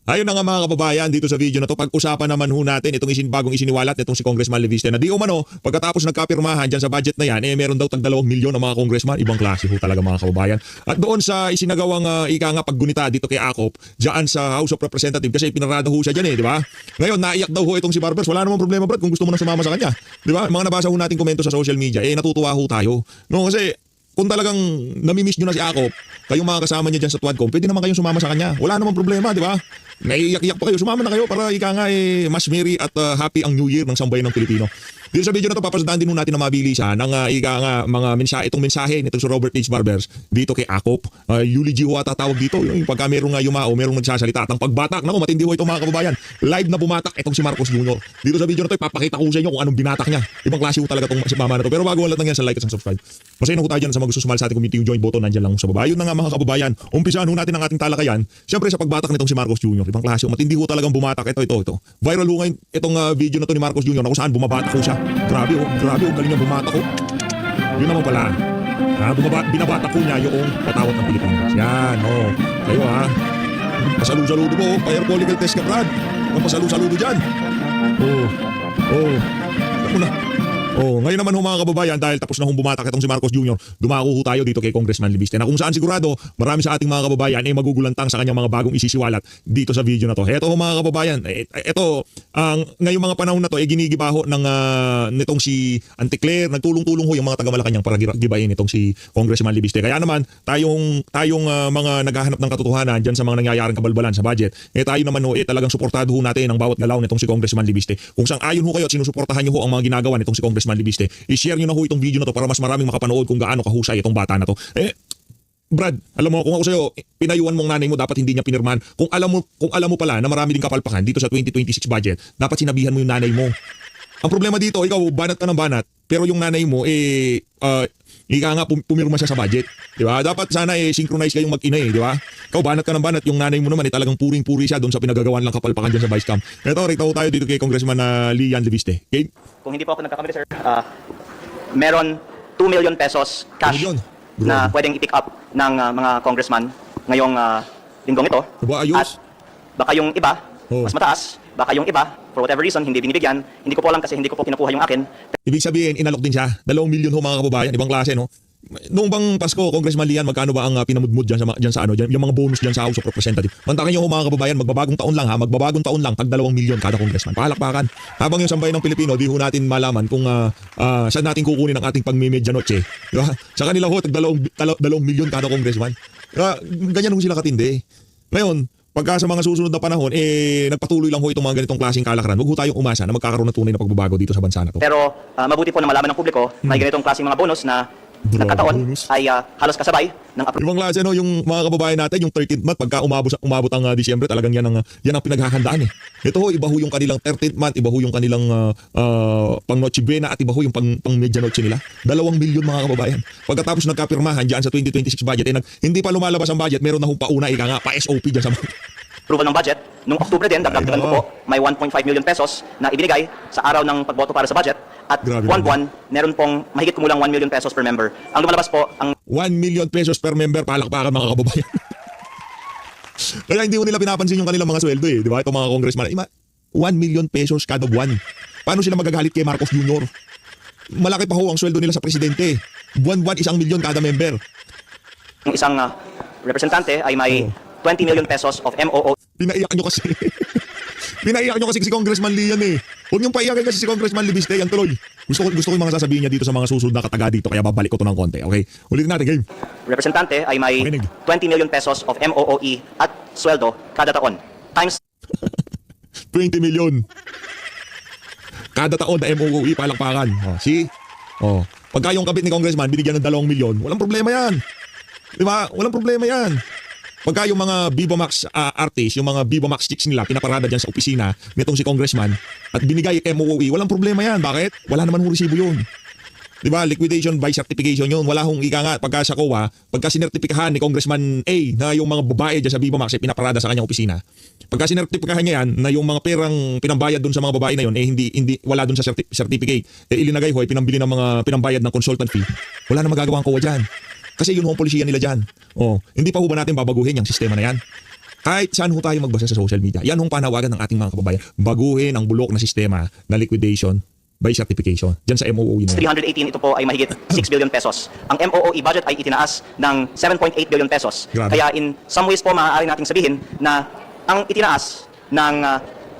Ayun na nga mga kababayan, dito sa video na to, pag-usapan naman ho natin itong bagong isiniwalat nitong si Congressman Leviste na di umano, pagkatapos nagkapirmahan dyan sa budget na yan, meron daw tag 2 milyon ng mga congressman, ibang klase ho talaga mga kababayan. At doon sa isinagawang ika nga paggunita dito kay Akop, dyan sa House of Representatives, kasi pinarada ho siya dyan di ba? Ngayon, naiyak daw ho itong si Barbers, wala namang problema Brad kung gusto mo nang sumama sa kanya. Di ba? Mga nabasa ho natin komento sa social media, natutuwa ho tayo. No, kasi kung talagang namimiss nyo na si Akop, kayong mga kasama niya dyan sa Tuadcom, pwede naman kayong sumama sa kanya. Wala namang problema, di ba? Naiiyak-iyak pa kayo, sumama na kayo para ika nga mas merry at happy ang New Year ng sambayan ng Pilipino. Dito sa video na to, papasundan din natin na mabilisan ng ika nga mga mensahe, itong mensahe nitong si Robert H. Barbers dito kay Akop. Eulogy ho ata tawag dito, yung pagka merong yumao, merong nagsasalita at ang pagbatak, naku matindi ho ito mga kababayan. Live na bumatak itong si Marcos Jr. Dito sa video na to, ipapakita ko sa inyo kung anong binatak niya. Ibang klase ho talaga itong si mama na to. Pero bago wala lang yan sa like at sa subscribe. Masaya na ho tayo dyan sa mga gusto sumali sa ating community, yung join button nandyan lang sa baba. Yun na nga mga kababayan, umpisahan ho natin ang ating talakayan. Siyempre sa pagbatak nitong si Marcos Jr. Ibang klase ho, matindi ho talagang bumatak. Ito. Viral ho ngayon itong video na to ni Marcos Jr. na kung saan bumabatak ho siya. Grabe ho, galing niya bumatak ho. Yun naman pala. Binabatak ko niya yung patawat ng Pilipinas. Yan, kayo pasalu-saludo mo, fire political test ka, Brad. Ang pasalu-saludo dyan. Ako na. Ngayon naman mga kababayan, dahil tapos na bumatak itong si Marcos Jr., dumako ho tayo dito kay Congressman Leviste na kung saan sigurado marami sa ating mga kababayan ay magugulantang sa kanyang mga bagong isisiwalat dito sa video na to. Heto mga kababayan, ngayong mga panahon na to ginigibaho ng nitong si Anticlair, nagtulong-tulong ho yung mga taga Malacanang para gibayin itong si Congressman Leviste. Kaya naman tayong mga naghahanap ng katotohanan diyan sa mga nangyayaring kabalbalan sa budget, tayo naman talagang suportado ho natin ang bawat galaw nitong si Congressman Leviste. Kung sang ayon ho kayo at sinusuportahan niyo ho ang mga ginagawa nitong si Congressman Leviste, i-share nyo na ho itong video na to para mas maraming makapanood kung gaano kahusay itong bata na to. Brad, alam mo, kung ako sa'yo, pinayuan mong nanay mo, dapat hindi niya pinirmahan. Kung alam mo pala na marami din kapalpakan dito sa 2026 budget, dapat sinabihan mo yung nanay mo. Ang problema dito, ikaw, banat ka ng banat, pero yung nanay mo, ika nga pumirma siya sa budget. Di ba? Dapat sana synchronize kayong mag-ina di ba? Ikaw banat ka ng banat, yung nanay mo naman talagang puring-puri siya doon sa pinagagawan lang kapalpakan dyan sa Vice Cam. Ito, rito tayo dito kay Congressman Lian Leviste. Okay? Kung hindi po ako nagkakamali, sir, meron 2 million pesos cash na pwedeng i-pick up ng mga congressman ngayong linggong ito. Diba, ayos? At baka yung iba, mas mataas, baka yung iba, for whatever reason, hindi binibigyan. Hindi ko po alam kasi hindi ko po kinukuha yung akin. Ibig sabihin, inalok din siya. 2 milyon ho mga kababayan, ibang klase, no? Noong bang Pasko, Congressman Lian, magkano ba ang pinamudmud dyan sa yung mga bonus dyan sa House of Representatives? Mantakin nyo ho mga kababayan, magbabagong taon lang, tag 2 milyon kada congressman. Palakpakan. Habang yung sambayan ng Pilipino, di ho natin malaman kung saan natin kukunin ang ating pangmimedyanotse. Diba? Sa kanila ho, tag 2 milyon kada congressman. Ganyan ho sila katindi. Ngayon, pagka sa mga susunod na panahon, nagpatuloy lang ho itong mga ganitong klaseng kalakaran. Huwag ho tayong umasa na magkakaroon ng tunay na pagbabago dito sa bansa na to. Pero mabuti po na malaman ng publiko, may ganitong klaseng mga bonus na nagkataon ay halos kasabay ng Ibang klase yung mga kababayan natin, yung 13th month, pagka umabot ang Disyembre, talagang yan ang pinaghahandaan. Ito ho, iba ho yung kanilang 13th month, iba ho yung kanilang pang Noche Buena at iba ho yung pang Medianoche nila. 2 milyon mga kababayan. Pagkatapos nagkapirmahan dyan sa 2026 budget, hindi pa lumalabas ang budget, meron na hong pauna, pa SOP dyan sa approval ng budget. Noong October din, dagdagan ko po, may 1.5 million pesos na ibinigay sa araw ng pagboto para sa budget. At buwan-buwan, meron pong mahigit kumulang 1 million pesos per member. Ang lumalabas po, ang 1 million pesos per member, palakpakan mga kababayan. Kaya hindi mo nila pinapansin yung kanilang mga sweldo di ba? Itong mga congressman, 1 million pesos kada buwan. Paano sila magagalit kay Marcos Jr.? Malaki pa ho ang sweldo nila sa presidente. Buwan-buwan, 1 milyon kada member. Ang isang representante ay may 20 million pesos of MOO. Pinaiyak nyo kasi. Pinaiyak nyo kasi si Congressman Lian Huwag niyong paiyakin kasi si Congressman Leviste. Yan tuloy. Gusto ko yung mga sasabihin niya dito sa mga susunod na kataga dito. Kaya babalik ko to ng konti. Okay? Ulitin natin, game. Representante ay may 20 million pesos of MOOE at sweldo kada taon. Times 20 million. Kada taon na MOOE, palakpakan. Pagka yung kabit ni Congressman, binigyan ng 2 milyon, walang problema yan. Di ba? Walang problema yan. Pagka yung mga Viva Max artists, yung mga Viva Max chicks nila, pinaparada dyan sa opisina nitong si Congressman at binigay MOOE, walang problema yan. Bakit? Wala naman hong resibo yun. Diba? Liquidation by certification yun. Wala hong pagka sa COA, pagka sinertipikahan ni Congressman A na yung mga babae dyan sa Viva Max ay pinaparada sa kanyang opisina. Pagka sinertipikahan niya yan na yung mga perang pinambayad dun sa mga babae na yun, hindi wala dun sa certificate. Ilinagay ho, pinambili ng mga pinambayad ng consultant fee. Wala na magagawa ang COA dyan. Kasi yun ho ang polisiya nila dyan. Hindi pa ho ba natin babaguhin yung sistema na yan? Kahit saan ho tayo magbasa sa social media, yan hong panawagan ng ating mga kababayan. Baguhin ang bulok na sistema na liquidation by certification. Diyan sa MOOE na yan. 318, ito po ay mahigit 6 billion pesos. Ang MOOE budget ay itinaas ng 7.8 billion pesos. Grabe. Kaya in some ways po, maaari nating sabihin na ang itinaas ng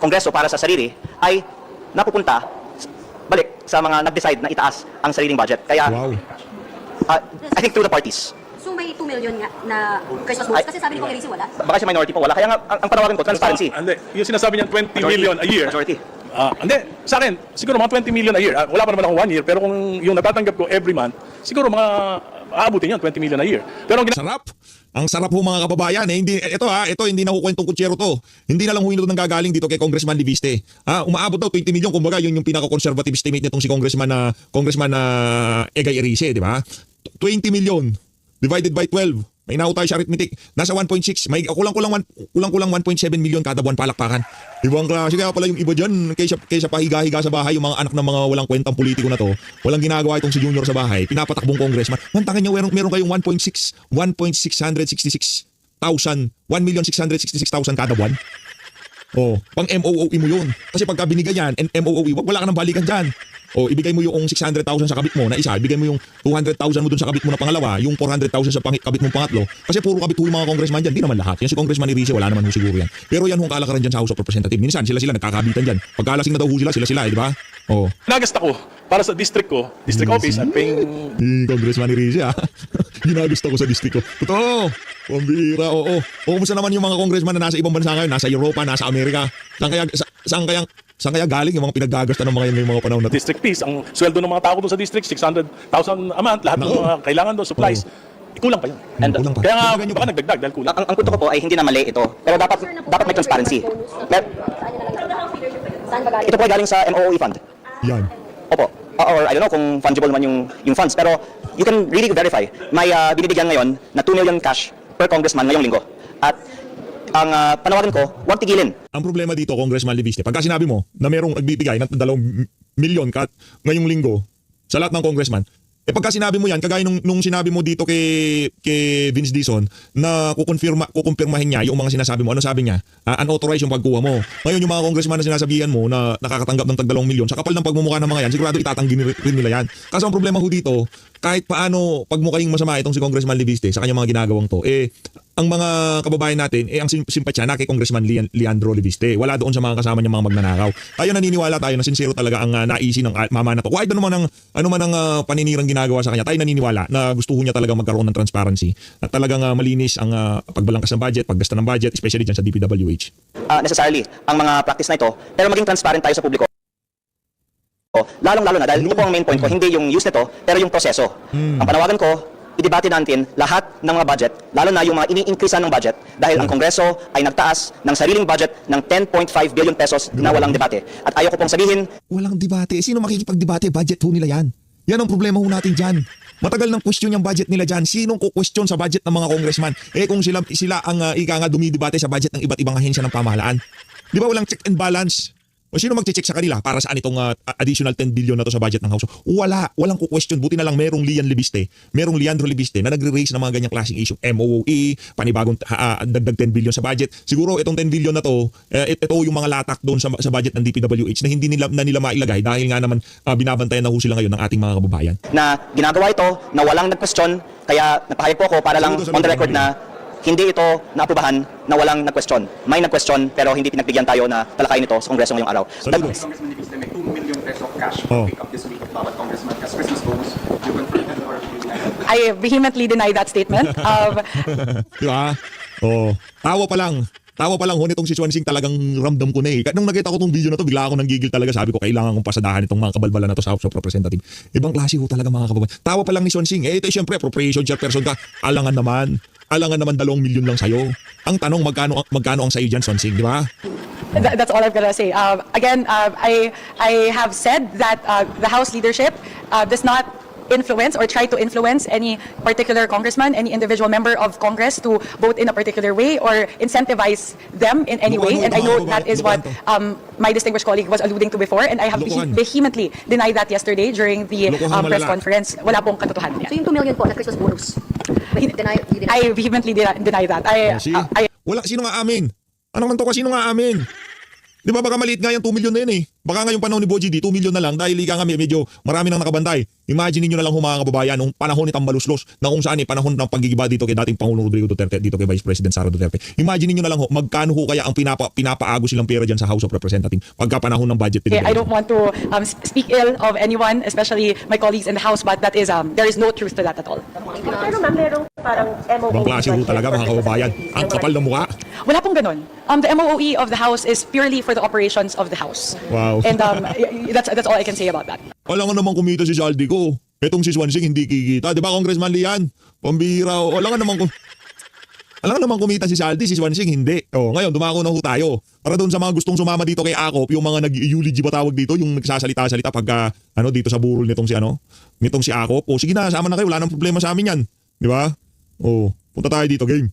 Kongreso para sa sarili ay napupunta balik sa mga nag-decide na itaas ang sariling budget. Kaya Wow. I think through the parties. So may 2 million nga na Christmas bonus kasi sabi ni Kong Erisi wala. Baka si minority po wala. Kaya nga, ang panawagan ko, transparency. Hindi, yung sinasabi niyan 20 million a year. Majority. Hindi, sa akin, siguro mga 20 million a year. Wala pa naman ako 1 year, pero kung yung natatanggap ko every month, siguro mga aabutin yun, 20 million a year. Pero ang Sarap. Ang sarap ho mga kababayan. Hindi, ito hindi na ho kwentong kutsero to. Hindi na lang ho ito nanggagaling dito kay Congressman Liviste. Umaabot daw 20 million. Kumbaga yun yung pinaka-conservative estimate nitong si Congressman na Egay Erice, di ba? 20 million divided by 12. May naho tayo sa arithmetic. Nasa 1.6. May kulang-kulang 1.7 million kada buwan palakpakan. Ibang klase. Kaya pala yung iba dyan, kaysa pahiga-higa sa bahay, yung mga anak ng mga walang kwentang politiko na to, walang ginagawa itong si Junior sa bahay, pinapatakbong congressman. Mantangan nyo, meron kayong 1,666,000 kada buwan. Oh, pang MOOE mo yun. Kasi pagka binigay yan, MOOE, wala ka nang balikan dyan. O, ibigay mo yung 600,000 sa kabit mo na isa, ibigay mo yung 200,000 mo dun sa kabit mo na pangalawa, yung 400,000 sa kabit mo pangatlo. Kasi puro kabit ho yung mga congressman dyan, di naman lahat. Yan si Congressman Erice, wala naman ho siguro yan. Pero yan hong kalakaran dyan sa House of Representatives. Minsan, sila nagkakabitan dyan. Pagkalasing na daw ho sila, di ba? Oh. nagasta ko para sa district ko, district office, I'm paying Congressman Erice, Ginagusto ko sa district ko. Totoo. Pambira, oo. O, kumusta naman yung mga congressman na nasa ibang bansa ngayon? Nasa Europa, nasa Amerika. Saan kaya galing yung mga pinaggagasta ng mga yan ngayong mga panahon na to? district fees. Ang sweldo ng mga tao doon sa district, 600,000 a month, lahat ng mga kailangan doon, supplies. Kulang pa yun. And Kulang pa. Kaya nga, Dagdagan nyo baka pa. nagdagdag dahil kulang. ang punto ko po ay hindi na mali ito. Pero dapat may transparency. Saan ba galing? Ito po ay galing sa MOOE fund. Yan. Opo. Or I don't know kung fungible naman yung funds. Pero you can really verify. May binibigyan ngayon na 2 million cash per congressman ngayong linggo. At ang panawagan ko, huwag tigilin. Ang problema dito, Congressman Liviste, pagka sinabi mo na merong nagbibigay ng 2 milyon ngayong linggo sa lahat ng congressman, pagka sinabi mo yan, kagaya nung sinabi mo dito kay Vince Dizon na kukumpirmahin niya yung mga sinasabi mo, ano sabi niya? Unauthorized yung pagkuha mo. Ngayon yung mga congressman na sinasabihan mo na nakakatanggap ng 2 milyon, sa kapal ng pagmumukha ng mga yan, sigurado itatanggi rin nila yan. Kaso ang problema ho dito, kahit paano pagmukhang masama itong si Congressman Liviste sa kanyang mga ginagawang to, ang mga kababayan natin, ang simpatya na kay Congressman Leandro Liviste. Wala doon sa mga kasama niya mga magnanakaw. Tayo naniniwala tayo na sincero talaga ang naisin ng mama na to. Kahit ano man ang paninirang ginagawa sa kanya, tayo naniniwala na gusto niya talaga magkaroon ng transparency at talagang malinis ang pagbalangkas ng budget, paggasta ng budget, especially dyan sa DPWH. Necessarily ang mga practice na ito, pero maging transparent tayo sa publiko. Lalong-lalo na, dahil ito po ang main point ko, hindi yung use nito, pero yung proseso. Ang panawagan ko, idebate natin lahat ng mga budget, lalo na yung mga ini-increase ng budget, dahil ang Kongreso ay nagtaas ng sariling budget ng 10.5 billion pesos na walang debate. At ayaw ko pong sabihin, Walang debate. Sino makikipagdebate? Budget ho nila yan. Yan ang problema ho natin dyan. Matagal ng question yung budget nila dyan. Sinong kukwestiyon sa budget ng mga congressman? Kung sila ang ika nga dumidebate sa budget ng iba't ibang ahensya ng pamahalaan. Di ba walang check and balance? O sino magche-check sa kanila para saan itong additional 10 billion na to sa budget ng House? Walang ku-question. Buti na lang merong Leandro Libiste na nagre-raise ng mga ganyang klaseng issue. MOOE, panibagong dagdag 10 billion sa budget. Siguro itong 10 billion na to, ito yung mga latak doon sa budget ng DPWH na hindi nila mailagay dahil nga naman binabantayan na ho sila ngayon ng ating mga kababayan. na ginagawa ito, na walang nag-question, kaya napahayag po ako para lang on the record na hindi ito naaprubahan na walang nag-question. May nag-question pero hindi pinagbigyan tayo na talakayin ito sa Kongreso ngayong araw. Saludos. Congressman Liviste, may 2 million peso cash Oh. pick up this week of bawat congressman kasi Christmas bonus. You confirm that or you deny that? I vehemently deny that statement. Di ba? Tawa pa lang ho nitong si Swansing, talagang ramdam ko na Nung nakita ko tong video na to, bigla ako nanggigil talaga. Sabi ko, kailangan kong pasadahan itong mga kabalbalan na to sa House of Representatives. Ibang klase ho talaga mga kababayan. Tawa pa lang ni Swansing. Ito siyempre, appropriation chairperson ka. Alangan naman 2 milyon lang sa'yo. Ang tanong, magkano ang sa'yo dyan, Swansing, di ba? That's all I'm gonna say. Again, I have said that the House leadership does not influence or try to influence any particular congressman, any individual member of Congress to vote in a particular way or incentivize them in any way. And I know that is what my distinguished colleague was alluding to before, and I have Lokohan. vehemently denied that yesterday during the Lokohan press malala. conference. Wala pong katotohanan So yan. yung 2 million po na Christmas bonus. You deny I vehemently deny that. See? Wala, sino nga amin? Ano man to ka, sino nga amin? Di ba baka maliit nga yung 2 million na yun eh. Baka ngayong panahon ni Boji D, 2 million na lang dahil ika nga medyo marami nang nakabantay. Imagine niyo na lang mga kababayan nung panahon ni Tambaluslos na kung saan panahon ng paggigiba dito kay dating Pangulong Rodrigo Duterte, dito kay Vice President Sara Duterte. Imagine niyo na lang magkano kaya ang pinapaago silang pera dyan sa House of Representatives pagka panahon ng budget. Okay, I don't want to speak ill of anyone, especially my colleagues in the House, but that is there is no truth to that at all. Pero ma'am, merong parang MOE. Ibang klase ho talaga mga kababayan. Ang kapal ng mukha. Wala pong ganun. The MOE of the House is purely for the operations of the House. Wow. And that's all I can say about that. Wala nga naman kumita si Saldi ko. Etong si Swansing hindi kikita. Di ba, Congressman Lian? Pambira. Wala nga naman kumita si Saldi, si Swansing hindi. Ngayon, dumako na ho tayo. Para doon sa mga gustong sumama dito kay Akop, yung mga nag-eulogy ba tawag dito, yung nagsasalita-salita pagka dito sa burol nitong si Akop. Sige na, sama na kayo. Wala nang problema sa amin yan. Di ba? Punta tayo dito, game.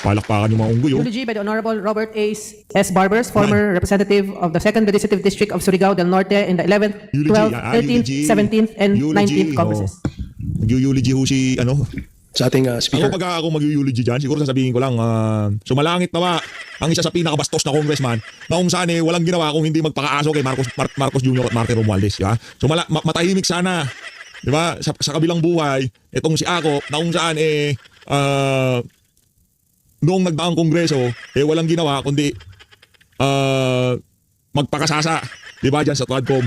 Palakpakan yung mga unggoy. Eulogy by the Honorable Robert A. S. Barbers, former representative of the 2nd Legislative District of Surigao del Norte in the 11th, 12th, 13th, 17th, and 19th Congresses. Mag-eulogy ho si Sa ating Ako speaker. pag ako mag-eulogy dyan, siguro sasabihin ko lang, sumalangit nawa ang isa sa pinakabastos na congressman na kung saan walang ginawa kung hindi magpakaaso kay Marcos Jr. at Martin Romualdez. Diba? So matahimik sana. Diba? Sa kabilang buhay, itong si Akop na kung saan noong nagdaang kongreso, walang ginawa kundi magpakasasa, di ba, dyan sa Tradcom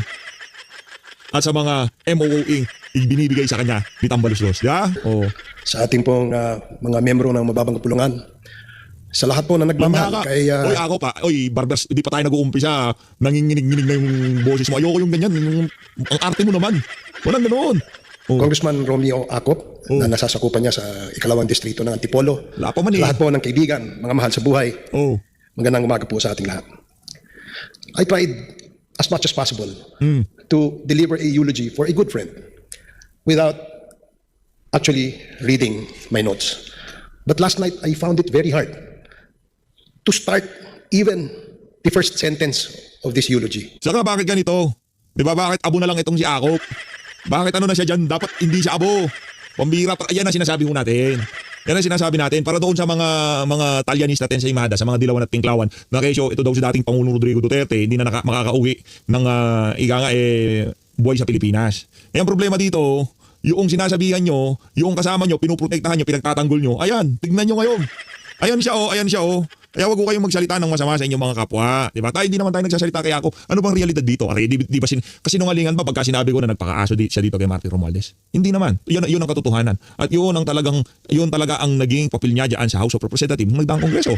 at sa mga MOOing ibinibigay sa kanya ni Tambaluslos, di ba? Sa ating pong mga membro ng mababang kapulungan. Sa lahat po na nagmamahal kay... Oy, ako pa. Oy, Barbers, hindi pa tayo nag-uumpisa. Nanginginig-nginig na yung boses mo. Ayoko yung ganyan. Ang arte mo naman. Walang ganoon. Congressman Romeo Acop na nasasakupan niya sa ikalawang distrito ng Antipolo. Lahat po ng kaibigan, mga mahal sa buhay. Magandang umaga po sa ating lahat. I tried as much as possible to deliver a eulogy for a good friend without actually reading my notes. But last night, I found it very hard to start even the first sentence of this eulogy. Saka bakit ganito? Di ba bakit abo na lang itong si Akop? Bakit na siya dyan? Dapat hindi siya abo. Pambira. Yan ang sinasabi ho natin. Yan ang sinasabi natin para doon sa mga Talyanis natin sa Imada, sa mga Dilawan at Tinklawan, na kesyo ito daw si dating Pangulong Rodrigo Duterte, hindi na makakauwi ng buhay sa Pilipinas. Ang problema dito, yung sinasabihan nyo, yung kasama nyo, pinuprotektahan nyo, pinagtatanggol nyo, ayan, tignan nyo ngayon. Ayan siya oh. Kaya wag ko kayong magsalita ng masama sa inyong mga kapwa. Diba? Hindi naman tayo nagsasalita kay Akop. Ano bang realidad dito? Di ba kasi nungalingan ba pagka sinabi ko na nagpakaaso siya dito kay Martin Romualdez? Hindi naman. Yun ang katotohanan. At yun talaga ang naging papel niya dyan sa House of Representatives nung nagdaang kongreso.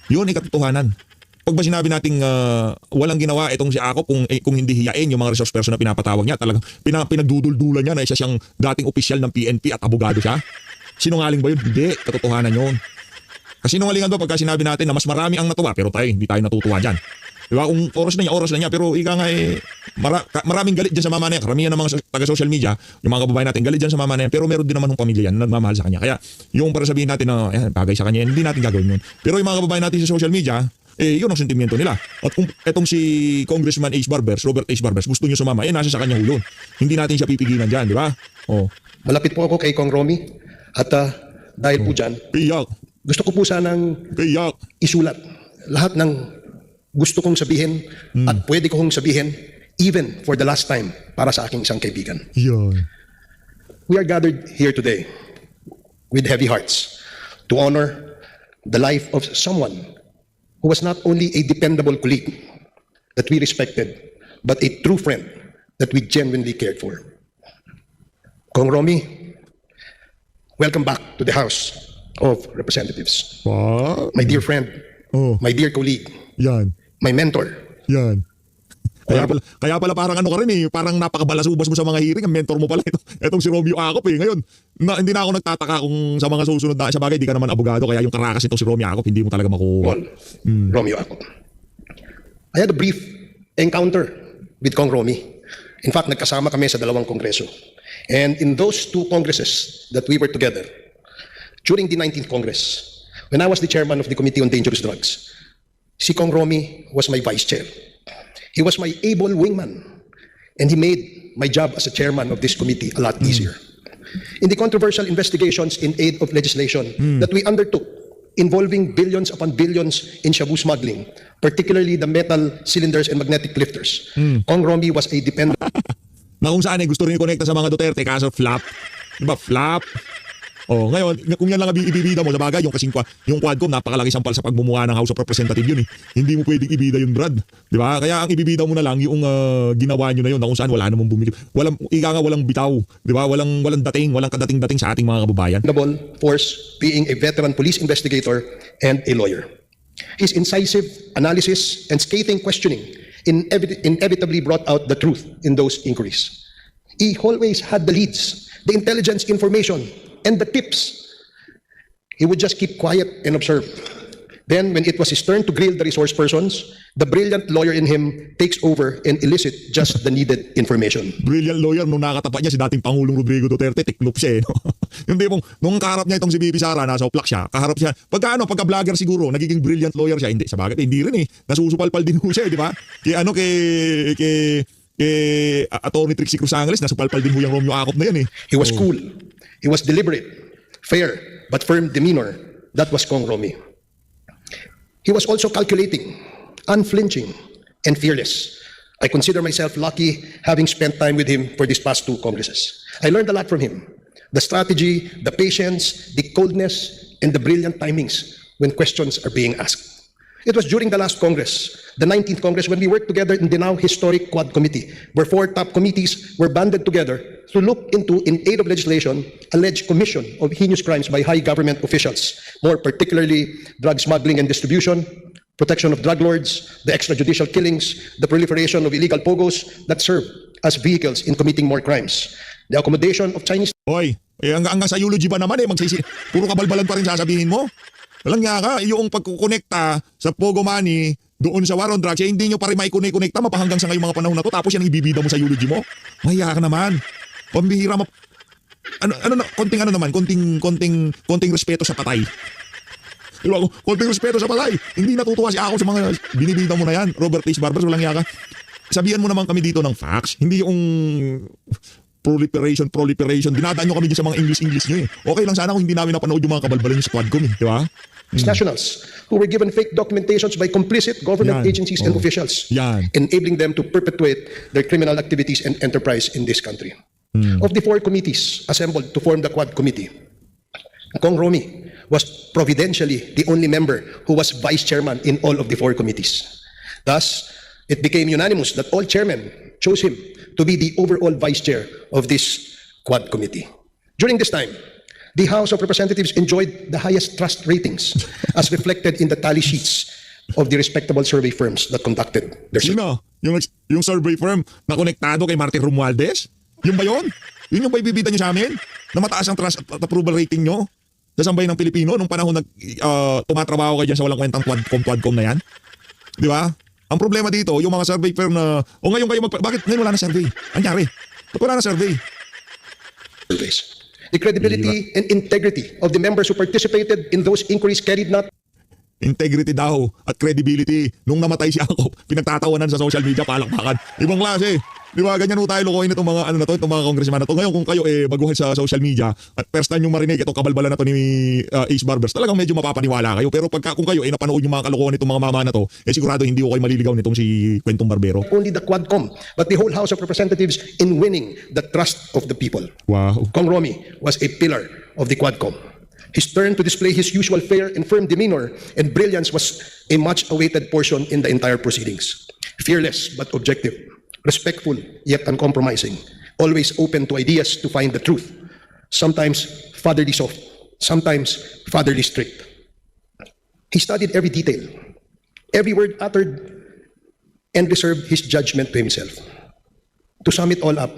Yun ay katotohanan. Pag ba sinabi nating walang ginawa itong si Akop kung hindi hiyain yung mga resource person na pinapatawag niya, talagang pinagduduldulan niya na isa siyang dating opisyal ng PNP at abogado siya? Sinungaling ba yun? Hindi. Katotohanan yun. Kasi sinungalingan ba pagka sinabi natin na mas marami ang natuwa pero hindi tayo natutuwa dyan. Diba? Kung oras na niya pero ika nga maraming galit dyan sa mama na yan. Karamihan ng mga taga-social media, yung mga kababayan natin galit dyan sa mama na yan, pero meron din naman ng pamilya yan na nagmamahal sa kanya. Kaya yung para sabihin natin na bagay sa kanya, hindi natin gagawin yun. Pero yung mga kababayan natin sa social media, yun ang sentimiento nila. At kung etong si Congressman Robert H. Barbers, gusto nyo sumama, nasa sa kanya hulon. Hindi natin siya pipigilan dyan, di ba? Malapit po ako kay Kong Romy at dahil po dyan, gusto ko po sanang isulat lahat ng gusto kong sabihin at pwede ko kong sabihin even for the last time para sa aking isang kaibigan. We are gathered here today with heavy hearts to honor the life of someone who was not only a dependable colleague that we respected, but a true friend that we genuinely cared for. Kong Romy, welcome back to the House of Representatives. Wow. My dear friend, my dear colleague, my mentor. Kaya pala parang ka rin parang napakabalasubas mo sa mga hearing, ang mentor mo pala itong si Romeo Acop Ngayon, hindi na ako nagtataka kung sa mga susunod na sa bagay, di ka naman abogado, kaya yung karakas nitong si Romeo Acop, hindi mo talaga makuha. Romeo Acop. I had a brief encounter with Kong Romy. In fact, nagkasama kami sa dalawang kongreso. And in those two congresses that we were together, during the 19th Congress, when I was the chairman of the Committee on Dangerous Drugs, si Kong Romy was my vice chair. He was my able wingman, and he made my job as a chairman of this committee a lot easier. In the controversial investigations in aid of legislation that we undertook involving billions upon billions in shabu smuggling, particularly the metal cylinders and magnetic lifters. Kong Romy was a dependent Na kung saan gusto rin i-connecta sa mga Duterte kaso flap. Diba? Flap. Oh, ngayon, kung yan lang ibibida mo sa bagay, yung Quadcom, napakalaki sampal sa pagmumuha ng House of Representative yun eh. Hindi mo pwedeng ibida yun, Brad. Di ba? Kaya ang ibibida mo na lang yung ginawa nyo na yun na kung saan wala namang bumili. Walang bitaw. Di ba? Walang dating, walang kadating-dating sa ating mga kababayan. force, being a veteran police investigator and a lawyer. His incisive analysis and scathing questioning inevitably brought out the truth in those inquiries. He always had the leads, the intelligence information, and the tips. He would just keep quiet and observe. Then, when it was his turn to grill the resource persons, the brilliant lawyer in him takes over and elicit just the needed information. Brilliant lawyer, nung nakatapat niya si dating Pangulong Rodrigo Duterte, tiklop siya eh. No? Yung tipong, nung kaharap niya itong si Bibi Sara, nasa uplak siya, kaharap siya. Pagka-vlogger siguro, nagiging brilliant lawyer siya. Hindi, sa bagay, hindi rin eh. Nasusupalpal din ho siya, di ba? Kay Attorney Trixie Cruz Angeles, nasupalpal din ho yung Romeo Acop na yan eh. He was cool. He was deliberate, fair, but firm demeanor. That was Kong Romy. He was also calculating, unflinching, and fearless. I consider myself lucky having spent time with him for these past 2 Congresses. I learned a lot from him. The strategy, the patience, the coldness, and the brilliant timings when questions are being asked. It was during the last Congress, the 19th Congress, when we worked together in the now historic Quad Committee, where 4 top committees were banded together to look into, in aid of legislation, alleged commission of heinous crimes by high government officials, more particularly drug smuggling and distribution, protection of drug lords, the extrajudicial killings, the proliferation of illegal pogos that serve as vehicles in committing more crimes, the accommodation of Chinese. Hoy, hanggang sa eulogy ba naman eh, puro kabalbalan pa rin sasabihin mo? Walang nga ka, yung pagkukonekta sa Pogo Money doon sa War on Drugs, hindi nyo pa rin maikonekta mapahanggang sa ngayong mga panahon na to, tapos yan ang ibibida mo sa eulogy mo. Mahiya ka naman. Pambihira mo. Konting respeto sa patay. Diba? Konting respeto sa patay. Hindi natutuwa si ako sa mga binibida mo na yan. Robert H. Barbers, walang nga ka. Sabihan mo naman kami dito ng facts, hindi yung proliferation. Dinadaan nyo kami dyan sa mga English nyo eh. Okay lang sana kung hindi namin napanood yung mga kabalbalan nyo sa Quadcom eh. Diba? Nationals who were given fake documentations by complicit government agencies and officials, enabling them to perpetuate their criminal activities and enterprise in this country. Of the 4 committees assembled to form the Quad Committee, Kong Romy was providentially the only member who was vice chairman in all of the 4 committees. Thus, it became unanimous that all chairmen chose him to be the overall vice chair of this Quad Committee. During this time, the House of Representatives enjoyed the highest trust ratings as reflected in the tally sheets of the respectable survey firms that conducted their survey. Sino? Yung survey firm na konektado kay Martin Romualdez? Yung ba yun? Yun yung ba ibibida nyo sa amin? Na mataas ang trust at approval rating nyo? Sa sambayan ng Pilipino nung panahon tumatrabaho kayo dyan sa walang kwentang Quadcom na yan? Di ba? Ang problema dito, yung mga survey firm na, ngayon kayo bakit ngayon wala na survey? Anyari? Ba't wala na survey? Surveys. The credibility and integrity of the members who participated in those inquiries carried not Integrity daw at credibility. Nung namatay si Acop, pinagtatawanan sa social media, palakpakan. Ibang klase. Di ba? Ganyan ho tayo lokohin itong mga itong mga congressman na to. Ngayon kung kayo baguhin sa social media at first time yung marinig itong kabalbalan na to ni Ace Barbers, talagang medyo mapapaniwala kayo. Pero kung kayo napanood yung mga kalokohan itong mga mama na to, sigurado hindi ko kayo maliligaw nitong si Kwentong Barbero. only the Quadcom, but the whole House of Representatives in winning the trust of the people. Wow. Kong Romy was a pillar of the Quadcom. His turn to display his usual fair and firm demeanor and brilliance was a much-awaited portion in the entire proceedings. Fearless but objective, respectful yet uncompromising, always open to ideas to find the truth, sometimes fatherly soft, sometimes fatherly strict. He studied every detail, every word uttered, and reserved his judgment to himself. To sum it all up,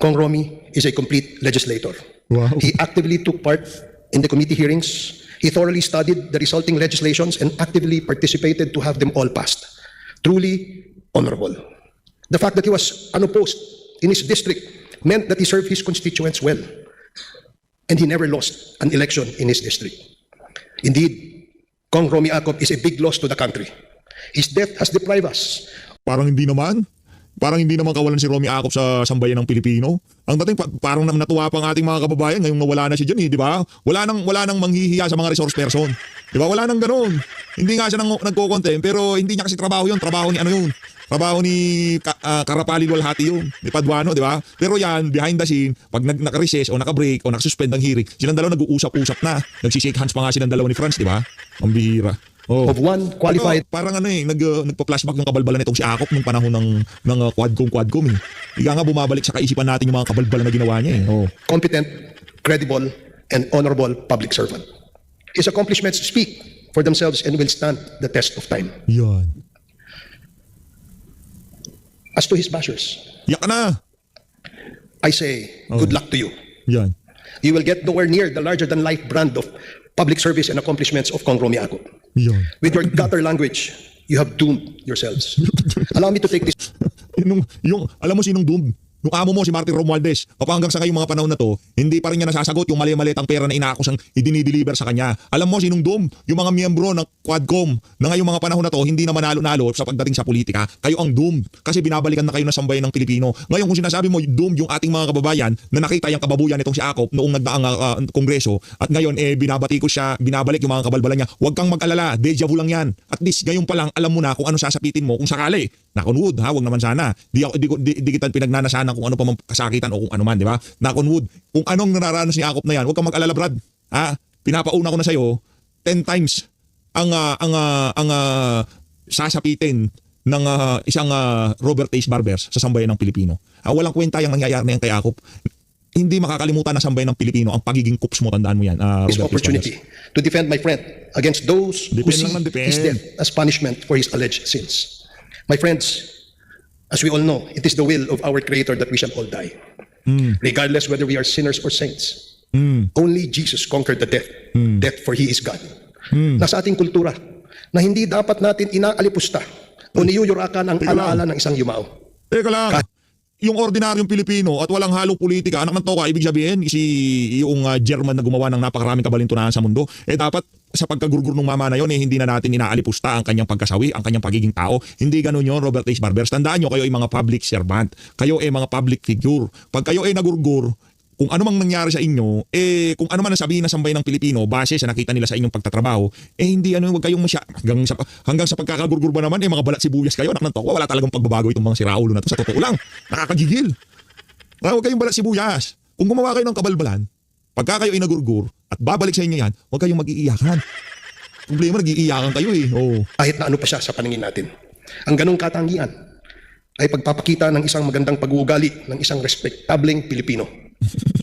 Kong Romy is a complete legislator. Wow. He actively took part in the committee hearings. He thoroughly studied the resulting legislations and actively participated to have them all passed. Truly honorable. The fact that he was unopposed in his district meant that he served his constituents well. And he never lost an election in his district. Indeed, Kong Romy Acop is a big loss to the country. His death has deprived us. Parang hindi naman. Parang hindi naman kawalan si Romy Akop sa sambayan ng Pilipino. Ang dating parang natuwa pa ang ating mga kababayan ngayong nawala na siya diyan, di ba? Wala nang manghihiya sa mga resource person. Di ba? Wala nang ganoon. Hindi nga siya nagko-content pero hindi niya kasi trabaho 'yun. Trabaho ni ano 'yun? Trabaho ni Karapali Walhati yun, ni Paduano, di ba? Pero yan, behind the scene, pag naka-recess o naka-break o naka-suspend ang hearing, silang dalawa nag-uusap-usap na. Nagsishake hands pa nga silang dalawa ni Franz, di ba? Ang bihira. Oh. Of one qualified Parang nagpa-flashback yung kabalbalan nitong si Akop nung panahon ng Quadcom eh. Ika nga bumabalik sa kaisipan natin yung mga kabalbalan na ginawa niya eh. Oh. competent, credible, and honorable public servant. His accomplishments speak for themselves and will stand the test of time. Yan. As to his bashers, Yak ka na. I say, good luck to you. Yan. You will get nowhere near the larger-than-life brand of public service and accomplishments of Kong Romy Akop. Yan. With your gutter language, you have doomed yourselves. Allow me to take this Alam mo sinong doom? Yung amo mo si Martin Romualdez, hanggang sa ngayong mga panahon na to, hindi pa rin niya nasasagot yung mali-malitang pera na inaakusang idinideliver sa kanya. Alam mo sinong doom? Yung mga miyembro ng Quadcom na ngayong mga panahon na to, hindi na manalo-nalo sa pagdating sa politika. Kayo ang doom kasi binabalikan na kayo ng sambayan ng Pilipino. Ngayon kung sinasabi mo doom yung ating mga kababayan na nakita yung kababuyan nitong si Akop noong nagdaang kongreso at ngayon binabati ko siya, binabalik yung mga kabalbalan niya. Huwag kang mag-alala, deja vu lang yan. At least ngayon pa lang alam mo na kung ano sasapitin mo kung sakali. Knock on wood, ha? Huwag naman sana. Di kita pinagnanasanan kung ano pa mang kasakitan o kung ano man, di ba? Knock on wood. Kung anong nararanas ni Akop na yan, huwag kang mag-alala, Brad. Ha? Pinapauna ko na sa'yo, 10 times ang sasapitin ng isang Robert H. Barbers sa sambayan ng Pilipino. Walang kwenta yung nangyayari na yan kay Akop. Hindi makakalimutan na sambayan ng Pilipino ang pagiging kups mo, tandaan mo yan. his opportunity to defend my friend against those who Depend see lang ng depend. his death as punishment for his alleged sins. My friends, as we all know, it is the will of our Creator that we shall all die. Regardless whether we are sinners or saints. Only Jesus conquered the death. Death for He is God. Nasa ating kultura na hindi dapat natin inaalipusta o niyuyurakan ang alaala ng isang yumao. Teka lang. Yung ordinaryong Pilipino at walang halong politika, anak ng toka, ibig sabihin, yung German na gumawa ng napakaraming kabalintunahan sa mundo, dapat sa pagkagurgur ng mama na yon, hindi na natin inaalipusta ang kanyang pagkasawi, ang kanyang pagiging tao. Hindi ganun yon, Robert H. Barbers. Tandaan nyo, kayo ay mga public servant. Kayo ay mga public figure. Pag kayo ay nagurgur, kung ano mang nangyari sa inyo, kung ano man nasabihin ng sambayan ng Pilipino base sa nakita nila sa inyong pagtatrabaho, hindi wag kayong hanggang sa pagkakagurgur ba naman, mga balat sibuyas kayo, anak ng tokwa, wala talagang pagbabago itong mga siraulo na to. Sa totoo lang, nakakagigil. Huwag kayong balat sibuyas. Kung gumawa kayo ng kabalbalan, pagka kayo ay nagurgur at babalik sa inyo yan, huwag kayong mag-iiyakan. Problema, nag-iiyakan kayo eh. Oh. Kahit na ano pa siya sa paningin natin. Ang ganong katangian ay pagpapakita ng isang magandang pag-uugali ng isang respektableng Pilipino.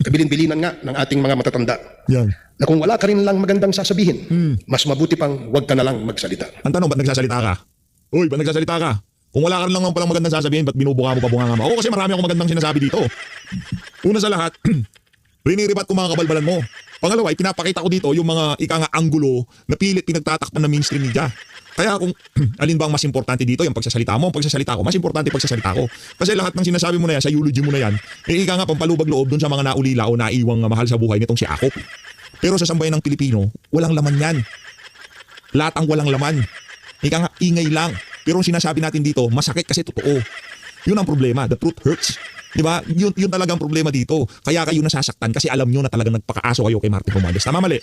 Kabilin-bilinan nga ng ating mga matatanda. Yan. Na kung wala ka rin lang magandang sasabihin, mas mabuti pang huwag ka na lang magsalita. Ang tanong, ba't nagsasalita ka? Uy, ba't nagsasalita ka? Kung wala ka rin lang palang magandang sasabihin, ba't binubuka mo pa bunga mo? Ako kasi marami akong magandang sinasabi dito. Una sa lahat, riniribat ko mga kabalbalan mo. Pangalawa, pinapakita ko dito yung mga anggulo na pilit pinagtatakpan ng mainstream media. Kaya kung alin ba ang mas importante dito, yung pagsasalita mo, ang pagsasalita ko, mas importante pagsasalita ko. Kasi lahat ng sinasabi mo na yan, sa eulogy mo na yan, ika nga pampalubag loob dun sa mga naulila o naiwang mahal sa buhay nitong si Akop. Pero sa sambayan ng Pilipino, walang laman yan. Lahat ang walang laman. Ika nga, ingay lang. Pero ang sinasabi natin dito, masakit kasi totoo. Yun ang problema. The truth hurts. Diba? Yun talagang problema dito. Kaya kayo nasasaktan kasi alam nyo na talagang nagpakaaso kayo kay Martin Romualdez. Tama, mali?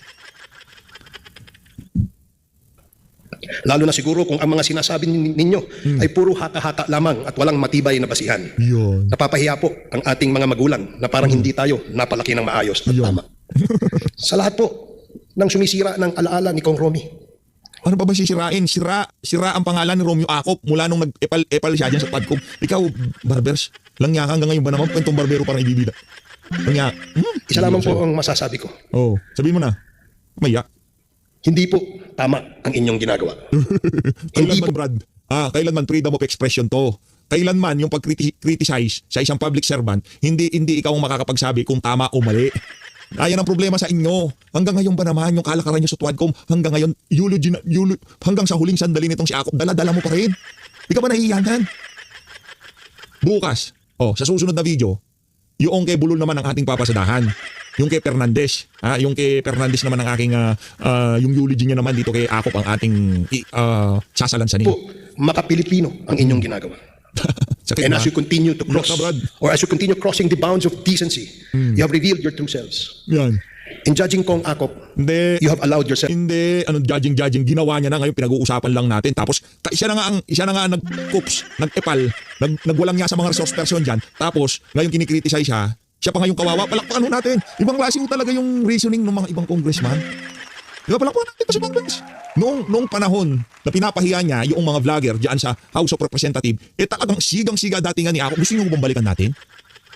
Lalo na siguro kung ang mga sinasabi ninyo ay puro haka-haka lamang at walang matibay na basihan. Yun. Napapahiya po ang ating mga magulang na parang hindi tayo napalaki ng maayos at tama. Sa lahat po ng sumisira ng alaala ni Kong Romy. Ano pa ba sisirain? Sira ang pangalan ni Romeo Akop mula nung nag-epal siya dyan sa Quadcom. Ikaw, Barbers, langya ka hanggang ngayon ba naman? Kwentong barbero parang ibibida. Langya. Isa lamang po ang masasabi ko. Oh, sabihin mo na. Maya. Hindi po tama ang inyong ginagawa. Hindi Kailanman, po. Brad? Kailanman freedom of expression to. Kailanman yung pag-criticize sa isang public servant, hindi ikaw ang makakapagsabi kung tama o mali. Ayan ang problema sa inyo. Hanggang ngayon ba naman yung kalakaran nyo sa Quadcom, hanggang ngayon, hanggang sa huling sandali nitong si Akop, dala-dala mo pa rin. Di ka ba nahihiyanan? Bukas, sa susunod na video, yung kay Bulol naman ang ating papasadahan. Yung kay Fernandez, yung kay Fernandez naman ang aking yung eulogy niya naman dito kay Akop ang ating sasalansanin. Po, maka-Pilipino ang inyong ginagawa. Sakit And na. as you continue to cross, Iyak na, Brad. or as you continue crossing the bounds of decency, you have revealed your true selves. Yan. In judging Kong Akop, Hindi. you have allowed yourself Hindi, judging, ginawa niya na ngayon, pinag-uusapan lang natin. Tapos, siya na nga ang nag-coops, nag-epal, nagwalang niya sa mga resource person dyan. Tapos, ngayon kinikriticize siya pa ngayong kawawa. Palakpakan ho natin. Ibang klase ho talaga yung reasoning ng mga ibang congressman. Diba, palakpakan natin kasi Congress. Noong panahon na pinapahiya niya yung mga vlogger dyan sa House of Representative, talagang sigang-siga dati nga ni ako. Gusto niyo bang balikan natin?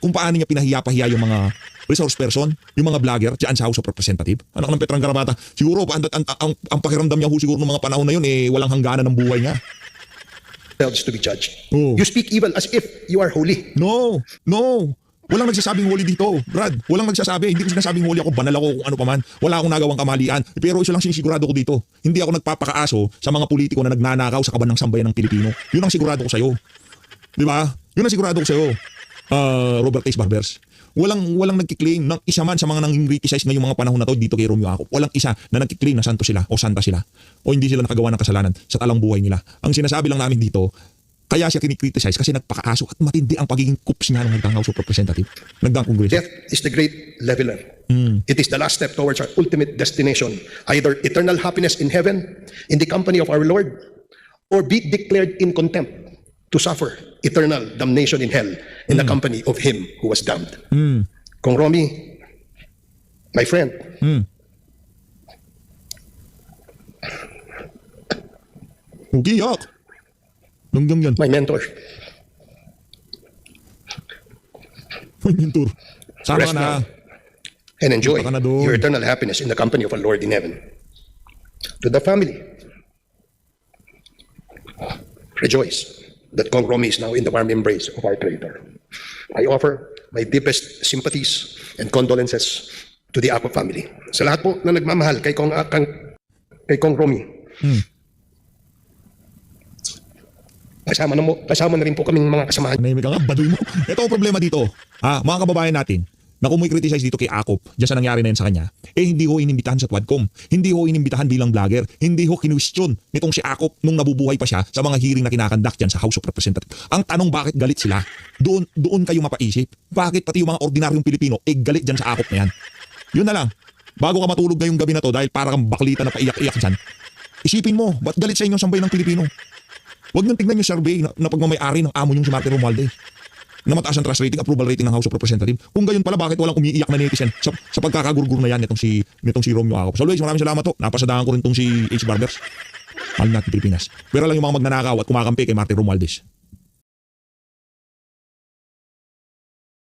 Kung paano niya pinahiya-pahiya yung mga resource person, yung mga vlogger dyan sa House of Representative. Anak ng Petrang Garabata. Siguro, ang pakiramdam niya ho siguro ng mga panahon na yun, walang hangganan ng buhay niya. to be judged. Oh. You speak evil as if you are holy. No. Walang nagsasabing holy dito, Brad. Walang nagsasabi. Hindi ko sinasabing holy ako, banal ako, kung ano pa man. Wala akong nagawang kamalian. Pero isa lang sinisigurado ko dito. Hindi ako nagpapakaaso sa mga politiko na nagnanakaw sa kaban ng sambayan ng Pilipino. Yun ang sigurado ko sa'yo. Di ba? Yun ang sigurado ko sa'yo. Robert Ace Barbers. Walang nagkiklaim ng isa man sa mga nang criticize ngayong mga panahon na to dito kay Romeo Acop. Walang isa na nagkiklaim na santo sila o santa sila o hindi sila nakagawa ng kasalanan sa talang buhay nila. Ang sinasabi lang namin dito, kaya siya kinikriticize kasi nagpakaaso at matindi ang pagiging coops niya ng nagdang House of Representative, nagdang Congress. Death is the great leveler. It is the last step towards our ultimate destination, either eternal happiness in heaven, in the company of our Lord, or be declared in contempt to suffer eternal damnation in hell in the company of him who was damned. Kong Romy, my friend, Ugiyak. Langgang yan. my mentor, Mentor. Sama ka rest na. now and enjoy Punta ka na doon. your eternal happiness in the company of our Lord in heaven. To the family, rejoice that Kong Romy is now in the warm embrace of our Creator. I offer my deepest sympathies and condolences to the Acop family. Sa lahat po na nagmamahal kay Kong Romy, kasama na rin po kaming mga kasamahan. Nanahimik ka nga, baduy mo. Ito ang problema dito. Mga kababayan natin, na kung may criticize dito kay Acop, dyan sa nangyari na yun sa kanya, hindi ho inimbitahan sa Twadcom. Hindi ho inimbitahan bilang vlogger. Hindi ho kinwestiyon nitong si Acop nung nabubuhay pa siya sa mga hearing na kinakandak dyan sa House of Representatives. Ang tanong, bakit galit sila? Doon kayo mapaisip. Bakit pati yung mga ordinaryong Pilipino, galit dyan sa Acop na yan? Yun na lang. Bago ka matulog ngayong gabi na to dahil para kang baklita na paiyak-iyak dyan, isipin mo, ba't galit sa inyo ang sambayan ng Pilipino? Huwag niyong tignan yung survey na pagmamayari ng amo niyong si Martin Romualdez na mataas ang trust rating, approval rating ng House of Representatives. Kung gayon pala, bakit walang umiiyak na netizen sa pagkakagurgur na yan nitong si Romeo Acop? So Luis, maraming salamat to. Napasadahan ko rin itong si H. Barbers. Mahal natin Pilipinas. Pero lang yung mga magnanakaw at kumakampi kay Martin Romualdez.